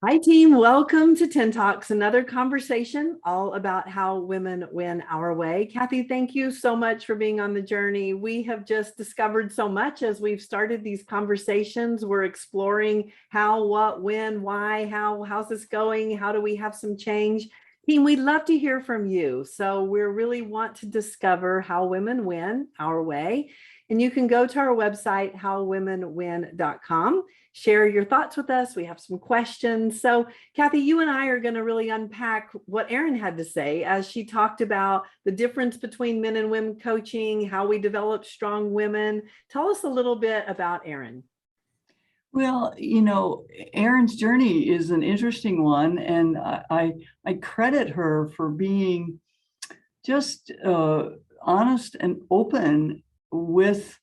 Hi, team. Welcome to 10 Talks, another conversation all about how women win our way. Kathy, thank you so much for being on the journey. We have just discovered so much as we've started these conversations. We're exploring how, what, when, why, how's this going? How do we have some change? Team, we'd love to hear from you. So we really want to discover how women win our way. And you can go to our website, howwomenwin.com. Share your thoughts with us. We have some questions. So Kathy, you and I are going to really unpack what Erin had to say as she talked about the difference between men and women coaching, how we develop strong women. Tell us a little bit about Erin. Well, Erin's journey is an interesting one, and I credit her for being just honest and open with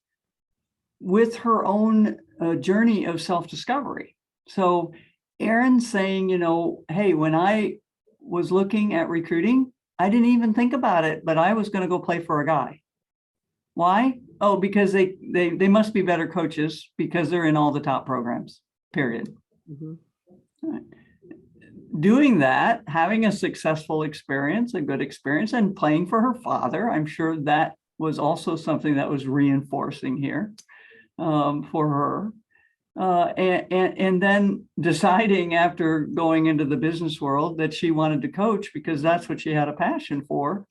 her own journey of self-discovery. So Erin's saying, hey, when I was looking at recruiting, I didn't even think about it, but I was going to go play for a guy. Why? Oh, because they must be better coaches because they're in all the top programs, period. Mm-hmm. Right. Doing that, having a successful experience, a good experience, and playing for her father, I'm sure that was also something that was reinforcing here for her. And then deciding after going into the business world that she wanted to coach because that's what she had a passion for.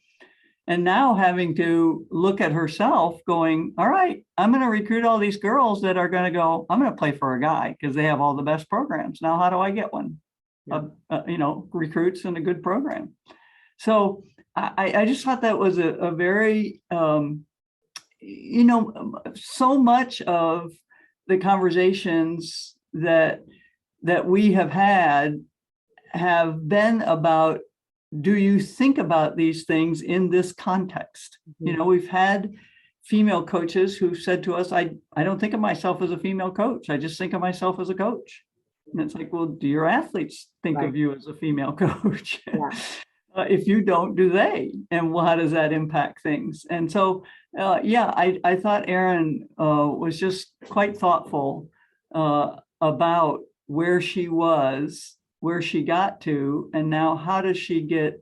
And now having to look at herself going, all right, I'm going to recruit all these girls that are going to go, I'm going to play for a guy because they have all the best programs. Now, how do I get one? Yeah. Recruits in a good program. So I just thought that was a very, so much of the conversations that we have had have been about, do you think about these things in this context? Mm-hmm. We've had female coaches who said to us, I don't think of myself as a female coach. I just think of myself as a coach. And it's like, well, do your athletes think of you as a female coach? Yeah. If you don't, do they? And how does that impact things? And so, I thought Erin was just quite thoughtful about where she was, where she got to, and now how does she get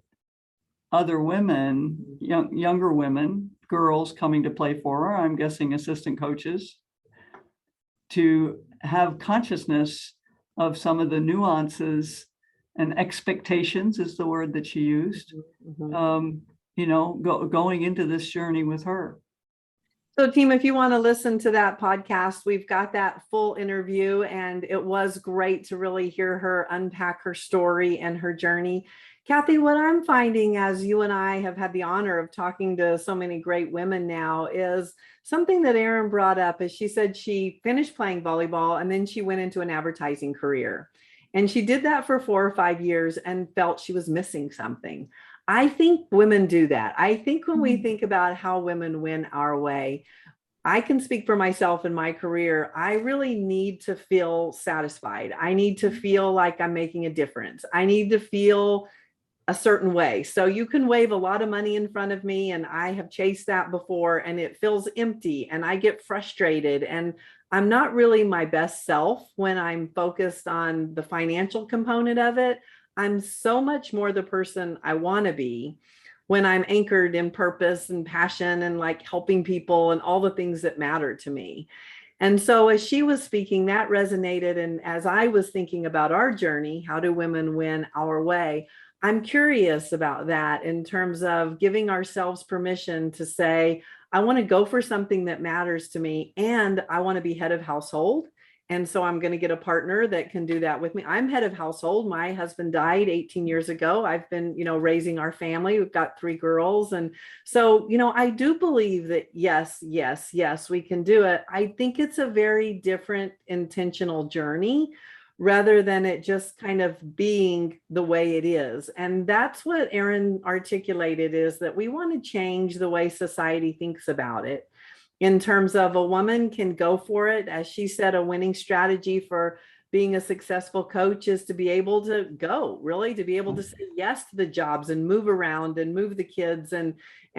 other women, younger women, girls coming to play for her, I'm guessing assistant coaches, to have consciousness of some of the nuances and expectations is the word that she used, going into this journey with her. So team, if you want to listen to that podcast, we've got that full interview, and it was great to really hear her unpack her story and her journey. Kathy, what I'm finding as you and I have had the honor of talking to so many great women now is something that Erin brought up. Is she said she finished playing volleyball and then she went into an advertising career. And she did that for 4 or 5 years and felt she was missing something. I think women do that. I think when we think about how women win our way, I can speak for myself in my career. I really need to feel satisfied. I need to feel like I'm making a difference. I need to feel a certain way. So you can wave a lot of money in front of me, and I have chased that before, and it feels empty and I get frustrated, and I'm not really my best self when I'm focused on the financial component of it. I'm so much more the person I want to be when I'm anchored in purpose and passion and like helping people and all the things that matter to me. And so as she was speaking, that resonated. And as I was thinking about our journey, how do women win our way? I'm curious about that in terms of giving ourselves permission to say, I want to go for something that matters to me, and I want to be head of household. And so I'm going to get a partner that can do that with me. I'm head of household. My husband died 18 years ago. I've been, raising our family. We've got 3 girls. And so, I do believe that yes, we can do it. I think it's a very different intentional journey rather than it just kind of being the way it is. And that's what Erin articulated, is that we want to change the way society thinks about it. In terms of a woman can go for it, as she said, a winning strategy for being a successful coach is to be able to go, really, to be able to say yes to the jobs and move around and move the kids and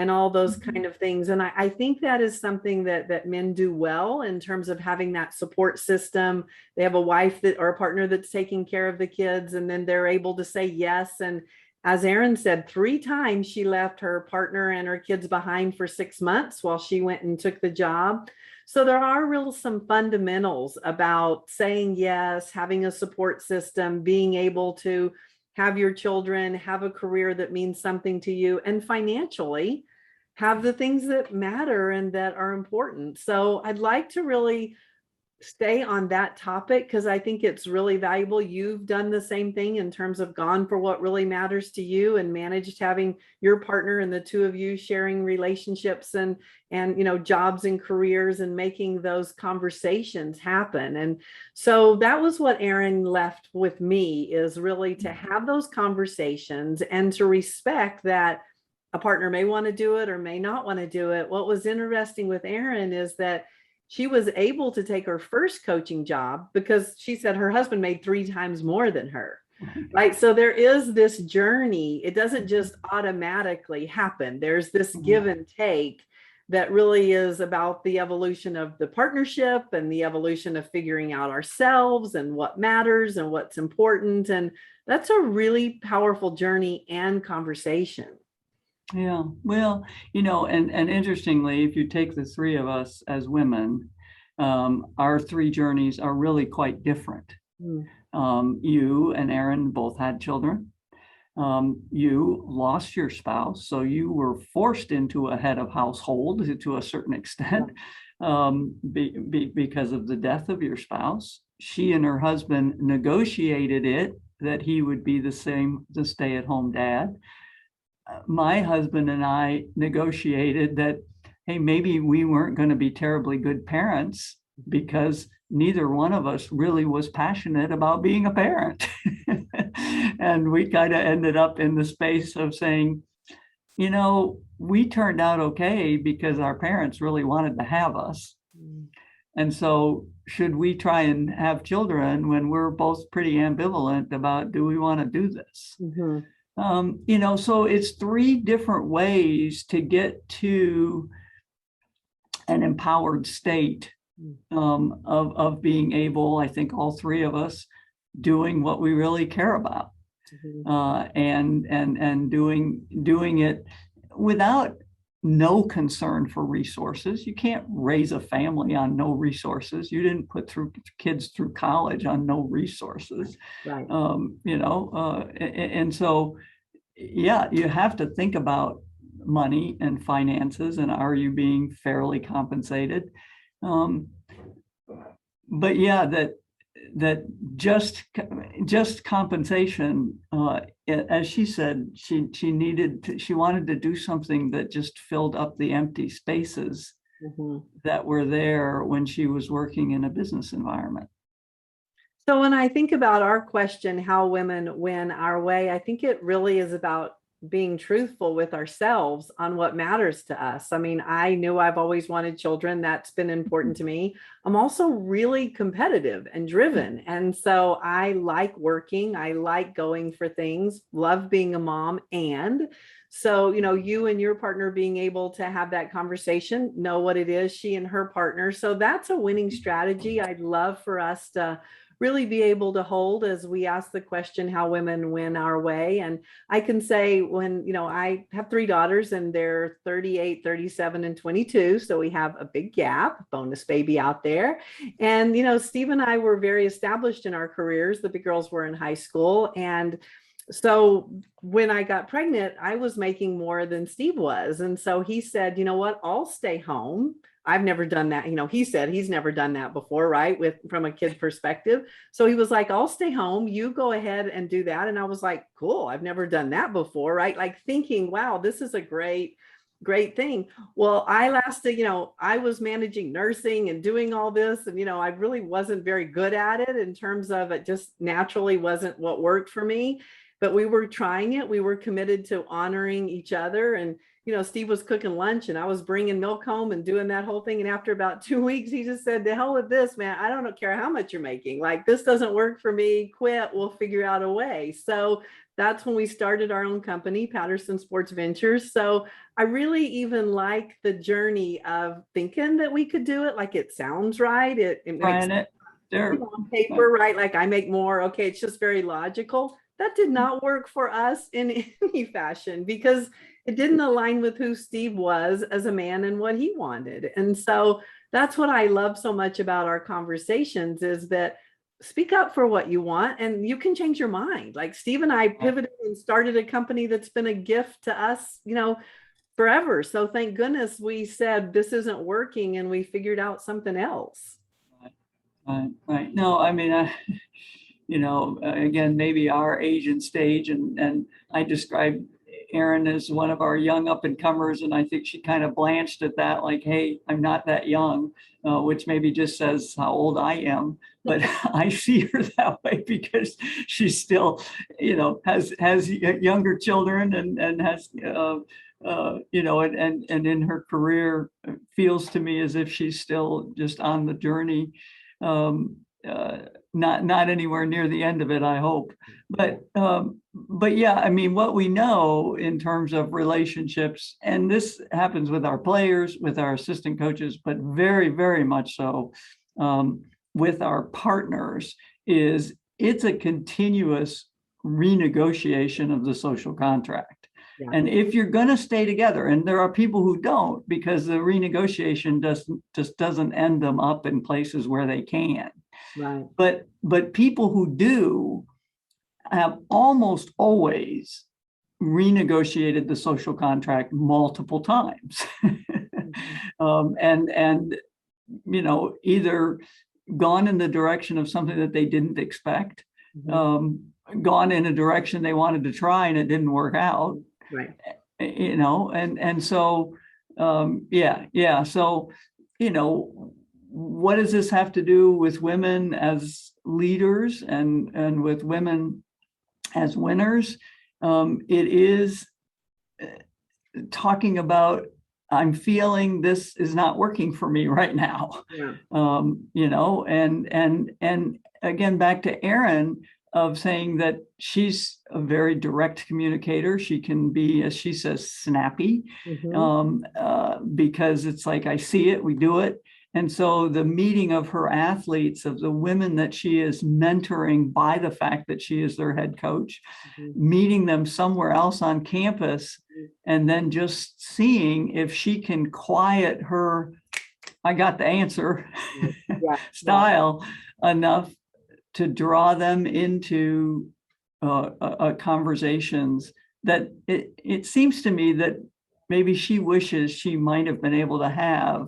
all those kind of things. And I think that is something that men do well in terms of having that support system. They have a wife that or a partner that's taking care of the kids, and then they're able to say yes. And as Erin said, 3 times she left her partner and her kids behind for 6 months while she went and took the job. So there are some fundamentals about saying yes, having a support system, being able to have your children, have a career that means something to you, and financially have the things that matter and that are important. So I'd like to really stay on that topic because I think it's really valuable. You've done the same thing in terms of gone for what really matters to you and managed having your partner and the two of you sharing relationships and jobs and careers and making those conversations happen. And so that was what Erin left with me, is really to have those conversations and to respect that a partner may want to do it or may not want to do it. What was interesting with Erin is that she was able to take her first coaching job because she said her husband made 3 times more than her, right? So there is this journey. It doesn't just automatically happen. There's this give and take that really is about the evolution of the partnership and the evolution of figuring out ourselves and what matters and what's important. And that's a really powerful journey and conversation. Yeah, well, and interestingly, if you take the 3 of us as women, our 3 journeys are really quite different. You and Erin both had children. You lost your spouse, so you were forced into a head of household to a certain extent because of the death of your spouse. She and her husband negotiated it that he would be the stay-at-home dad. My husband and I negotiated that, hey, maybe we weren't going to be terribly good parents because neither one of us really was passionate about being a parent. And we kind of ended up in the space of saying, we turned out okay because our parents really wanted to have us. And so should we try and have children when we're both pretty ambivalent about, do we want to do this? So it's 3 different ways to get to an empowered state of being able, I think all 3 of us, doing what we really care about, and doing it without no concern for resources. You can't raise a family on no resources. You didn't put kids through college on no resources, right? And so, yeah, you have to think about money and finances, and are you being fairly compensated? But yeah, that just compensation, as she said, she wanted to do something that just filled up the empty spaces that were there when she was working in a business environment. So when I think about our question, how women win our way, I think it really is about being truthful with ourselves on what matters to us. I mean, I knew I've always wanted children. That's been important to me. I'm also really competitive and driven. And so I like working. I like going for things, love being a mom. And so, you and your partner being able to have that conversation, know what it is, she and her partner. So that's a winning strategy. I'd love for us to really be able to hold as we ask the question, how women win our way. And I can say when, I have 3 daughters and they're 38, 37, and 22. So we have a big gap, bonus baby out there. And, Steve and I were very established in our careers. The big girls were in high school. And so when I got pregnant, I was making more than Steve was. And so he said, you know what, I'll stay home. I've never done that. He said he's never done that before, right? From a kid's perspective. So he was like, I'll stay home. You go ahead and do that. And I was like, cool. I've never done that before, right? Like thinking, wow, this is a great thing. Well, I lasted, I was managing nursing and doing all this. And, I really wasn't very good at it in terms of it just naturally wasn't what worked for me. But we were trying it. We were committed to honoring each other. And Steve was cooking lunch and I was bringing milk home and doing that whole thing. And after about 2 weeks, he just said, to hell with this, man. I don't care how much you're making. Like, this doesn't work for me. Quit. We'll figure out a way. So that's when we started our own company, Patterson Sports Ventures. So I really even like the journey of thinking that we could do it. Like, it sounds right. It makes on paper, right? Like, I make more. Okay. It's just very logical. That did not work for us in any fashion because it didn't align with who Steve was as a man and what he wanted. And so that's what I love so much about our conversations, is that speak up for what you want and you can change your mind. Like, Steve and I pivoted and started a company that's been a gift to us, forever. So thank goodness we said this isn't working and we figured out something else. Right. No, I mean, again, maybe our age and stage, and I described Erin as one of our young up and comers, and I think she kind of blanched at that, like, hey, I'm not that young, which maybe just says how old I am, but I see her that way because she still, has younger children and has, and in her career feels to me as if she's still just on the journey. Not anywhere near the end of it, I hope. But yeah, I mean, what we know in terms of relationships, and this happens with our players, with our assistant coaches, but very, very much so with our partners, is it's a continuous renegotiation of the social contract. Yeah. And if you're going to stay together, and there are people who don't, because the renegotiation doesn't end them up in places where they can. Right. But people who do have almost always renegotiated the social contract multiple times, and either gone in the direction of something that they didn't expect, gone in a direction they wanted to try and it didn't work out. Right. And so yeah. So, what does this have to do with women as leaders and with women as winners? It is talking about, I'm feeling this is not working for me right now. Yeah. And again, back to Erin, of saying that she's a very direct communicator. She can be, as she says, snappy, because it's like, I see it, we do it. And so the meeting of her athletes, of the women that she is mentoring by the fact that she is their head coach, meeting them somewhere else on campus, and then just seeing if she can quiet her, I got the answer, style enough to draw them into conversations that it seems to me that maybe she wishes she might have been able to have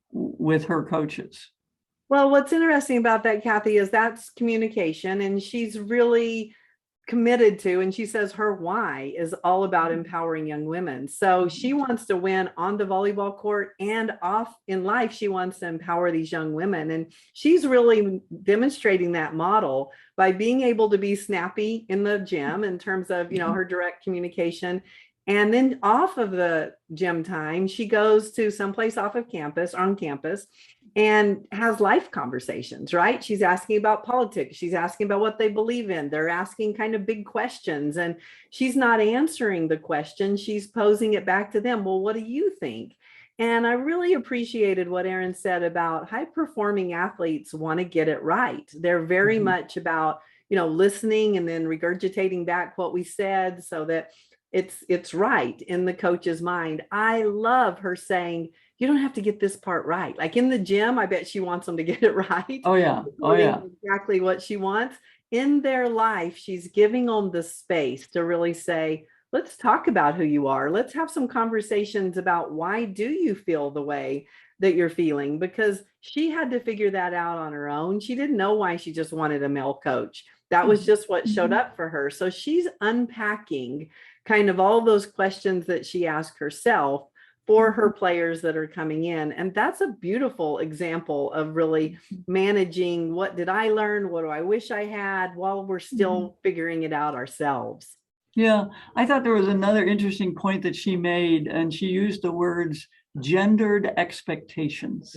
with her coaches. Well, what's interesting about that, Kathy, is that's communication, and she's really committed to, and she says her why is all about empowering young women. So she wants to win on the volleyball court and off in life. She wants to empower these young women. And she's really demonstrating that model by being able to be snappy in the gym in terms of, her direct communication. And then off of the gym time, she goes to someplace on campus, and has life conversations, right? She's asking about politics. She's asking about what they believe in. They're asking kind of big questions, and she's not answering the question. She's posing it back to them. Well, what do you think? And I really appreciated what Erin said about high-performing athletes want to get it right. They're very much about, listening and then regurgitating back what we said so that it's right in the coach's mind. I love her saying, you don't have to get this part right. Like in the gym, I bet she wants them to get it right. Oh yeah. Exactly what she wants. In their life, she's giving them the space to really say, let's talk about who you are. Let's have some conversations about why do you feel the way that you're feeling? Because she had to figure that out on her own. She didn't know why she just wanted a male coach. That was just what showed up for her. So she's unpacking kind of all those questions that she asked herself for her players that are coming in. And that's a beautiful example of really managing, what did I learn? What do I wish I had, while we're still figuring it out ourselves? Yeah, I thought there was another interesting point that she made, and she used the words gendered expectations.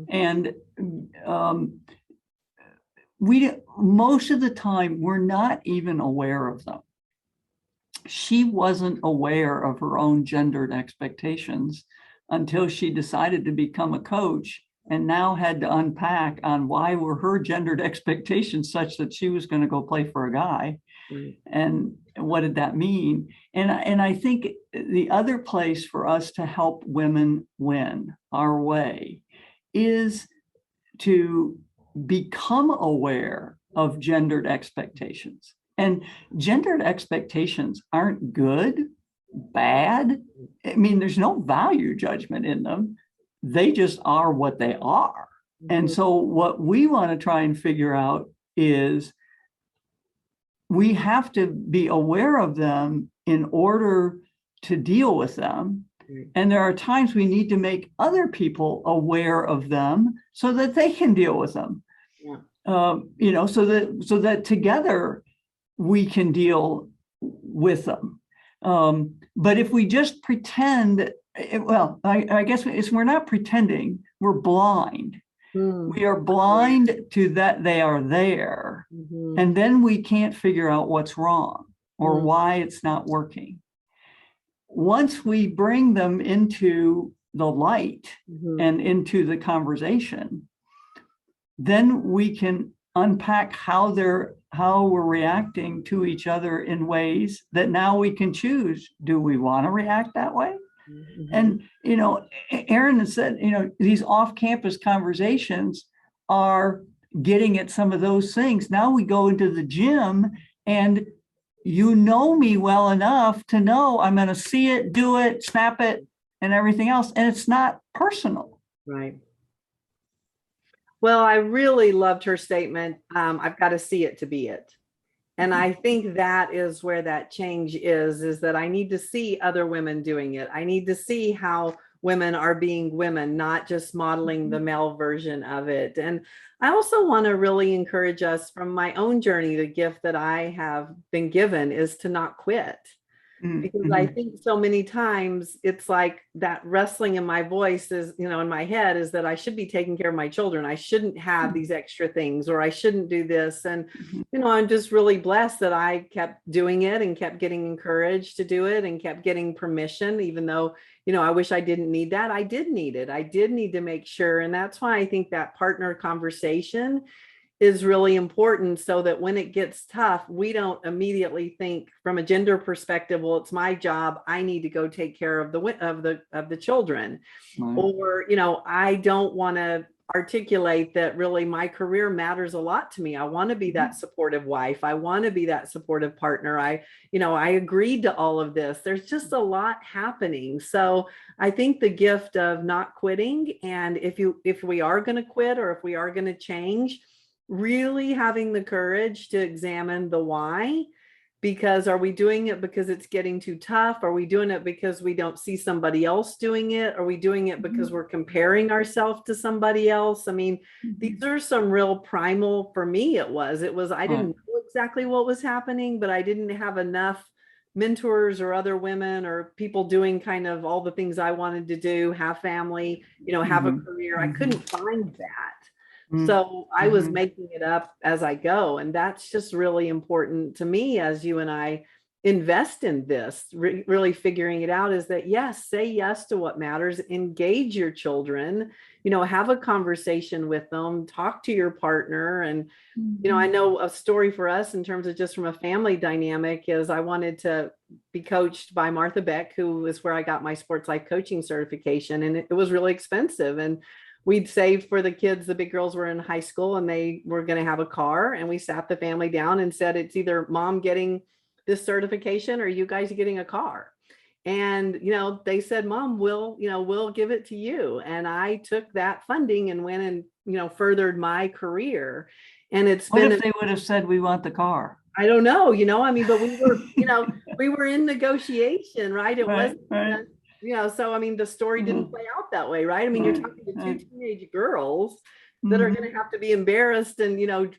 And most of the time, we're not even aware of them. She wasn't aware of her own gendered expectations until she decided to become a coach, and now had to unpack on why were her gendered expectations such that she was going to go play for a guy. And what did that mean? And I think the other place for us to help women win our way is to become aware of gendered expectations. And gendered expectations aren't good, bad. I mean, there's no value judgment in them. They just are what they are. And so what we want to try and figure out is we have to be aware of them in order to deal with them. And there are times we need to make other people aware of them so that they can deal with them. So that together we can deal with them. But if we just pretend, I guess we're not pretending, we're blind. We are blind to that they are there. And then we can't figure out what's wrong or why it's not working. Once we bring them into the light and into the conversation, then we can unpack how we're reacting to each other in ways that now we can choose. Do we want to react that way? And, Erin said, these off-campus conversations are getting at some of those things. Now we go into the gym and you know me well enough to know I'm going to see it, do it, snap it, and everything else. And it's not personal. Right. Well, I really loved her statement. I've got to see it to be it. And I think that is where that change is that I need to see other women doing it. I need to see how women are being women, not just modeling the male version of it. And I also want to really encourage us from my own journey. The gift that I have been given is to not quit. Because I think so many times it's like that wrestling in my voice is, in my head is that I should be taking care of my children. I shouldn't have these extra things, or I shouldn't do this. And, I'm just really blessed that I kept doing it and kept getting encouraged to do it and kept getting permission, even though, I wish I didn't need that. I did need it. I did need to make sure. And that's why I think that partner conversation is really important, so that when it gets tough, we don't immediately think from a gender perspective, well, it's my job, I need to go take care of the children. Or, I don't want to articulate that really my career matters a lot to me. I want to be that supportive wife. I want to be that supportive partner. I agreed to all of this. There's just a lot happening. So I think the gift of not quitting, and if we are going to quit, or if we are going to change, really having the courage to examine the why. Because are we doing it because it's getting too tough? Are we doing it because we don't see somebody else doing it? Are we doing it because we're comparing ourselves to somebody else? I mean, these are some real primal, for me, it was, I didn't know exactly what was happening, but I didn't have enough mentors or other women or people doing kind of all the things I wanted to do, have family, have a career. I couldn't find that. So I was making it up as I go. And that's just really important to me as you and I invest in this, really figuring it out, is that, yes, say yes to what matters, engage your children, have a conversation with them, talk to your partner. And, I know a story for us in terms of just from a family dynamic is I wanted to be coached by Martha Beck, who is where I got my sports life coaching certification. And it was really expensive. And we'd saved for the kids. The big girls were in high school and they were going to have a car. And we sat the family down and said, it's either mom getting this certification or you guys getting a car. And, they said, Mom, we'll give it to you. And I took that funding and went and, furthered my career. And what if they would have said, we want the car? I don't know, but we were, we were in negotiation, right? It wasn't, so, the story didn't play out that way, right? You're talking to two teenage girls that are Mhm. going to have to be embarrassed and,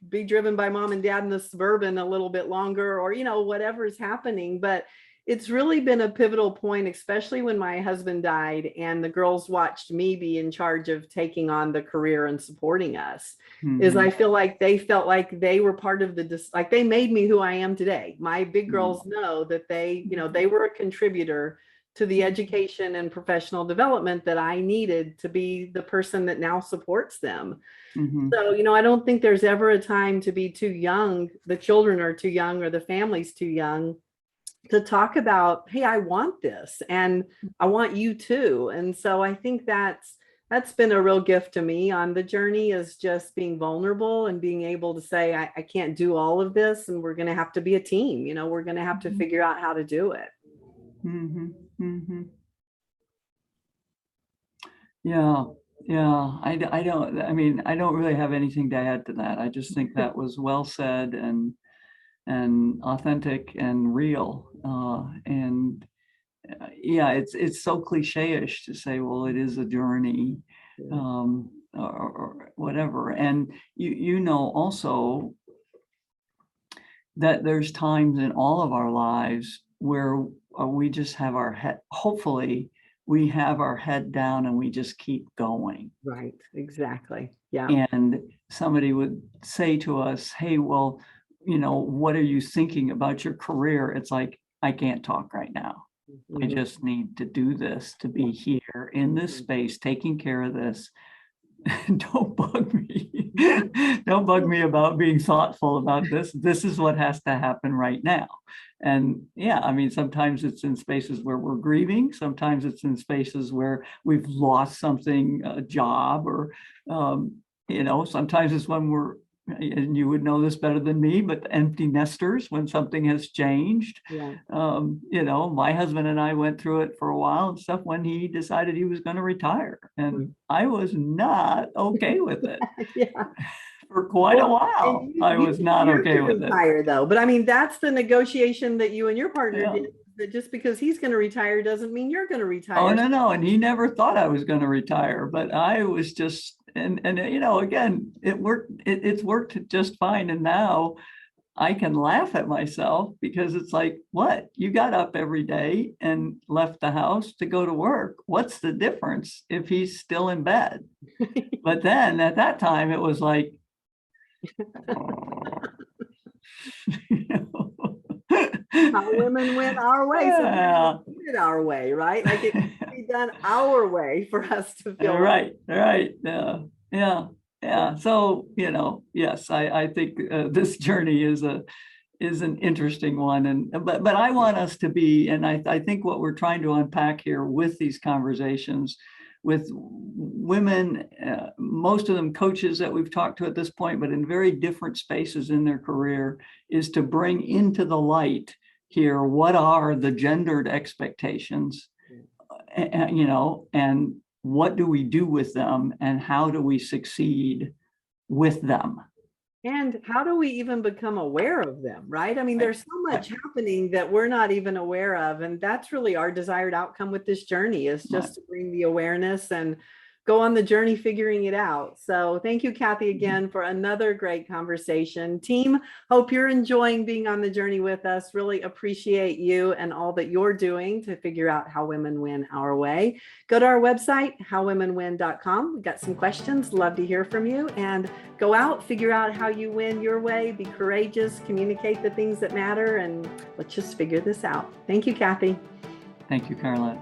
be driven by mom and dad in the Suburban a little bit longer, or, whatever's happening. But it's really been a pivotal point, especially when my husband died and the girls watched me be in charge of taking on the career and supporting us, is I Mhm. feel like they felt like they were part of like they made me who I am today. My big girls know that they were a contributor to the education and professional development that I needed to be the person that now supports them. Mhm. So, I don't think there's ever a time to be too young. The children are too young or the family's too young to talk about, hey, I want this and I want you too. And so I think that's been a real gift to me on the journey, is just being vulnerable and being able to say, I can't do all of this, and we're going to have to be a team. We're going to have to figure out how to do it. Mhm. Mhm. Yeah, yeah. I don't really have anything to add to that. I just think that was well said and authentic and real. And yeah, it's so cliche-ish to say, well, it is a journey, or whatever. And you know also that there's times in all of our lives where we just have our head, hopefully we have our head down and we just keep going. Right. Exactly. Yeah. And somebody would say to us, hey, well, what are you thinking about your career? It's like, I can't talk right now. I Mhm. just need to do this, to be here in this space, taking care of this. Don't bug me. Don't bug me about being thoughtful about this. This is what has to happen right now. And yeah, I mean, sometimes it's in spaces where we're grieving. Sometimes it's in spaces where we've lost something, a job, or, sometimes it's when we're, and you would know this better than me, but empty nesters, when something has changed. Yeah. My husband and I went through it for a while and stuff when he decided he was going to retire. And Mm. I was not okay with it Yeah. for quite a Well, and while. I you was not deserve okay to with it. retire though. But I mean, that's the negotiation that you and your partner Yeah. did. That just because he's going to retire doesn't mean you're going to Oh, retire. no. And he never thought I was going to retire, but I was just, and again, it worked. It's worked just fine. And now I can laugh at myself because it's like, what? You got up every day and left the house to go to work. What's the difference if he's still in bed? But then at that time, it was like, you know, How women went our way. Sometimes we yeah. need it our way, right? Like it can be done our way for us to feel like. Right. Yeah. Yeah. Yeah. So, yes, I think this journey is an interesting one. But I want us to be, and I think what we're trying to unpack here with these conversations with women, most of them coaches that we've talked to at this point, but in very different spaces in their career, is to bring into the light here what are the gendered expectations, and what do we do with them and how do we succeed with them? And how do we even become aware of them, right? I mean, Right. there's so much happening that we're not even aware of. And that's really our desired outcome with this journey, is Right. just to bring the awareness and go on the journey figuring it out. So thank you, Kathy, again for another great conversation. Team, hope you're enjoying being on the journey with us. Really appreciate you and all that you're doing to figure out how women win our way. Go to our website, howwomenwin.com. We got some questions. Love to hear from you. And go out, figure out how you win your way, be courageous, communicate the things that matter, and let's just figure this out. Thank you, Kathy. Thank you, Carlette.